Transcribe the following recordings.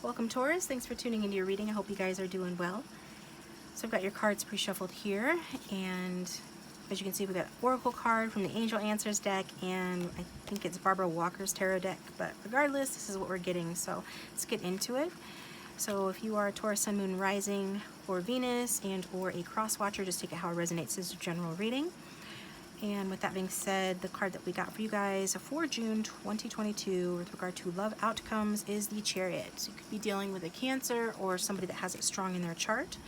Welcome, Taurus. Thanks for tuning into your reading. I hope you guys are doing well. So I've got your cards pre-shuffled here, and as you can see, we've got Oracle card from the Angel Answers deck, and I think it's Barbara Walker's tarot deck, but regardless, this is what we're getting, so let's get into it. So if you are a Taurus, Sun, Moon, Rising, or Venus, and or a cross watcher, just take it how it resonates as a general reading. And with that being said, the card that we got for you guys for June 2022 with regard to love outcomes is the Chariot. So you could be dealing with a Cancer or somebody that has it strong in their chart.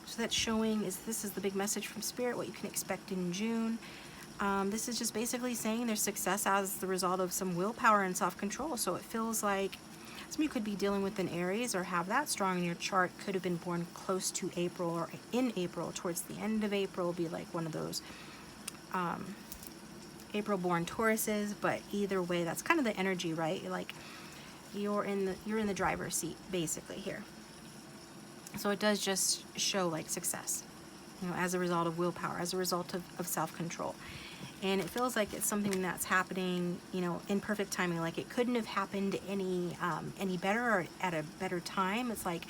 So that's showing is this is the big message from Spirit, what you can expect in June. This is just basically saying there's success as the result of some willpower and self-control. So it feels like some of you could be dealing with an Aries or have that strong in your chart, could have been born close to April or in April, towards the end of April, be like one of those April born Tauruses. But either way, that's kind of the energy, right? Like you're in the driver's seat basically here. So it does just show like success, you know, as a result of willpower, as a result of self-control. And it feels like it's something that's happening, you know, in perfect timing. Like it couldn't have happened any better or at a better time. It's like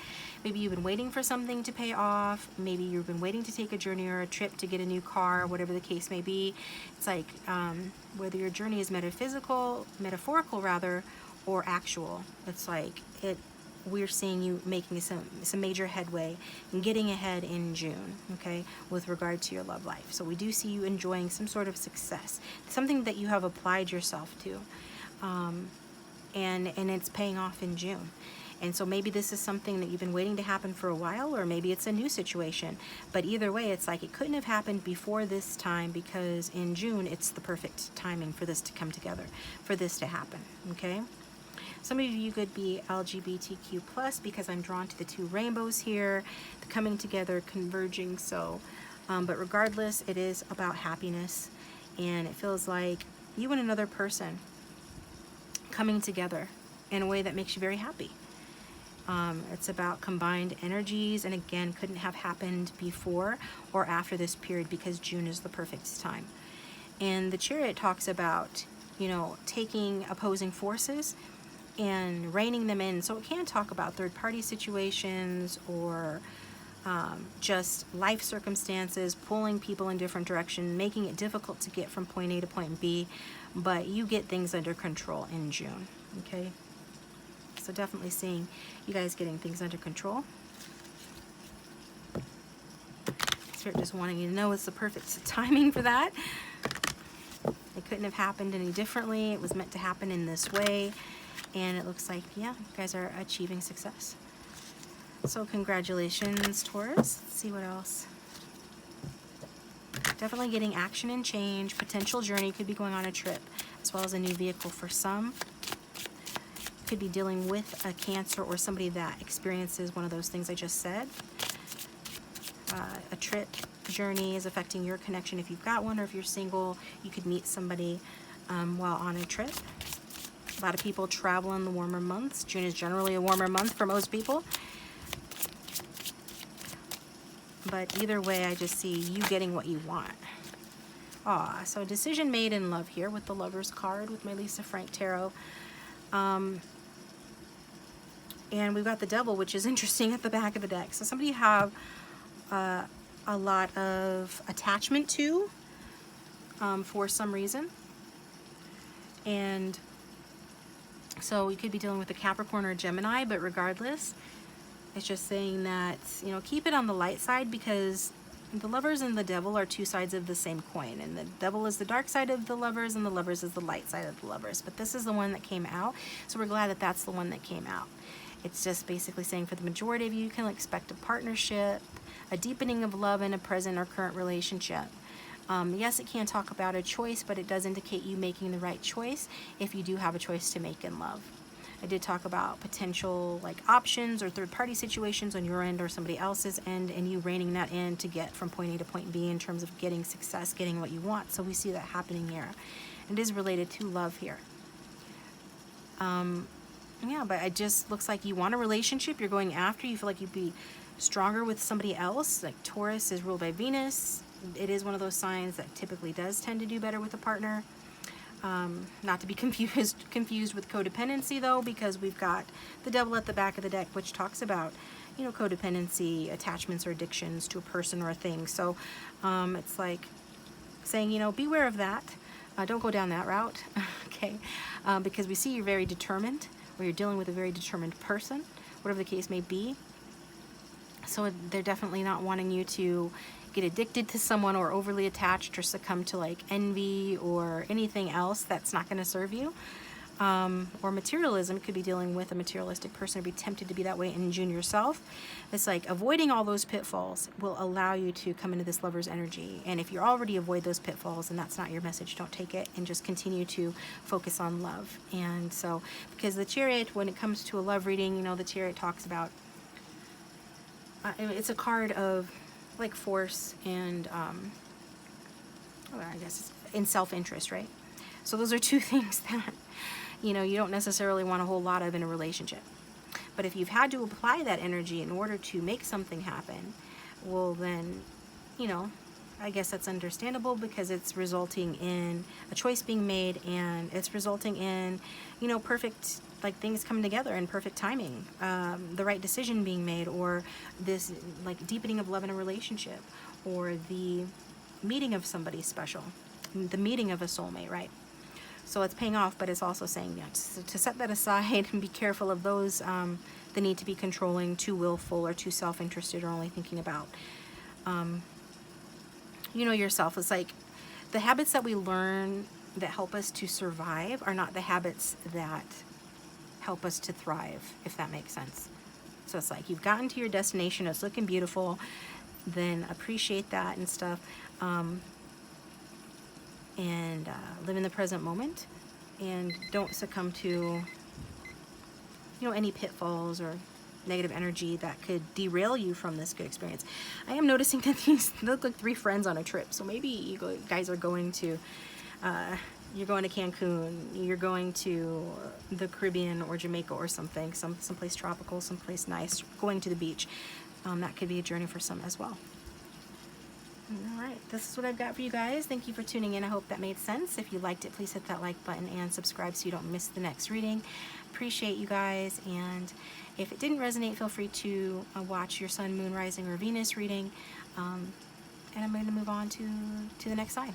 maybe you've been waiting for something to pay off. Maybe you've been waiting to take a journey or a trip to get a new car, whatever the case may be. It's like whether your journey is metaphorical rather, or actual. It's like we're seeing you making some major headway and getting ahead in June, okay, with regard to your love life. So we do see you enjoying some sort of success, something that you have applied yourself to, and it's paying off in June. And so maybe this is something that you've been waiting to happen for a while, or maybe it's a new situation. But either way, it's like it couldn't have happened before this time, because in June, it's the perfect timing for this to come together, for this to happen, okay? Some of you could be LGBTQ+, because I'm drawn to the two rainbows here, coming together, converging. So, but regardless, it is about happiness, and it feels like you and another person coming together in a way that makes you very happy. It's about combined energies, and again, couldn't have happened before or after this period, because June is the perfect time. And the Chariot talks about, you know, taking opposing forces and reining them in. So it can talk about third-party situations or just life circumstances, pulling people in different directions, making it difficult to get from point A to point B, but you get things under control in June, okay? So definitely seeing you guys getting things under control. Spirit just wanting you to know it's the perfect timing for that. It couldn't have happened any differently. It was meant to happen in this way. And it looks like, yeah, you guys are achieving success. So congratulations, Taurus. Let's see what else. Definitely getting action and change. Potential journey, could be going on a trip, as well as a new vehicle for some. Could be dealing with a Cancer or somebody that experiences one of those things I just said. A trip journey is affecting your connection if you've got one, or if you're single, you could meet somebody while on a trip. A lot of people travel in the warmer months. June is generally a warmer month for most people. But either way, I just see you getting what you want. So a decision made in love here with the Lover's card with my Lisa Frank Tarot. And we've got the Devil, which is interesting at the back of the deck. So somebody you have a lot of attachment to for some reason. And so you could be dealing with a Capricorn or a Gemini, but regardless, it's just saying that, you know, keep it on the light side, because the Lovers and the Devil are two sides of the same coin, and the Devil is the dark side of the Lovers, and the Lovers is the light side of the Lovers. But this is the one that came out, so we're glad that that's the one that came out. It's just basically saying for the majority of you, you can expect a partnership, a deepening of love in a present or current relationship. Yes, it can talk about a choice, but it does indicate you making the right choice if you do have a choice to make in love. I did talk about potential like options or third-party situations on your end or somebody else's end, and you reining that in to get from point A to point B in terms of getting success, getting what you want. So we see that happening here. It is related to love here. Yeah, but it just looks like you want a relationship you're going after. You feel like you'd be stronger with somebody else. Like Taurus is ruled by Venus. It is one of those signs that typically does tend to do better with a partner. Not to be confused with codependency though, because we've got the devil at the back of the deck, which talks about, you know, codependency, attachments or addictions to a person or a thing. So it's like saying, you know, beware of that. Don't go down that route, okay? Because we see you're very determined, or you're dealing with a very determined person, whatever the case may be. So they're definitely not wanting you to get addicted to someone or overly attached or succumb to like envy or anything else that's not going to serve you. Or materialism, could be dealing with a materialistic person or be tempted to be that way in June yourself. It's like avoiding all those pitfalls will allow you to come into this lover's energy. And if you already avoid those pitfalls and that's not your message, don't take it and just continue to focus on love. And so, because the Chariot, when it comes to a love reading, you know, the Chariot talks about, it's a card of like force and, I guess, in self-interest, right? So those are two things that, you know, you don't necessarily want a whole lot of in a relationship. But if you've had to apply that energy in order to make something happen, well then, you know, I guess that's understandable, because it's resulting in a choice being made, and it's resulting in, you know, perfect, like things coming together in perfect timing, the right decision being made, or this like deepening of love in a relationship, or the meeting of somebody special, the meeting of a soulmate, right? So it's paying off, but it's also saying, yeah, to set that aside and be careful of those, the need to be controlling, too willful, or too self-interested, or only thinking about, you know, yourself. It's like the habits that we learn that help us to survive are not the habits that help us to thrive, if that makes sense. So it's like you've gotten to your destination, it's looking beautiful, then appreciate that and stuff. And live in the present moment, and don't succumb to, you know, any pitfalls or negative energy that could derail you from this good experience. I am noticing that these look like 3 friends on a trip. So maybe you guys are going to, you're going to Cancun, you're going to the Caribbean or Jamaica or something, someplace tropical, someplace nice, going to the beach. That could be a journey for some as well. All right, this is what I've got for you guys. Thank you for tuning in. I hope that made sense. If you liked it, please hit that like button and subscribe so you don't miss the next reading. Appreciate you guys. And if it didn't resonate, feel free to watch your Sun, Moon, Rising, or Venus reading. And I'm going to move on to the next sign.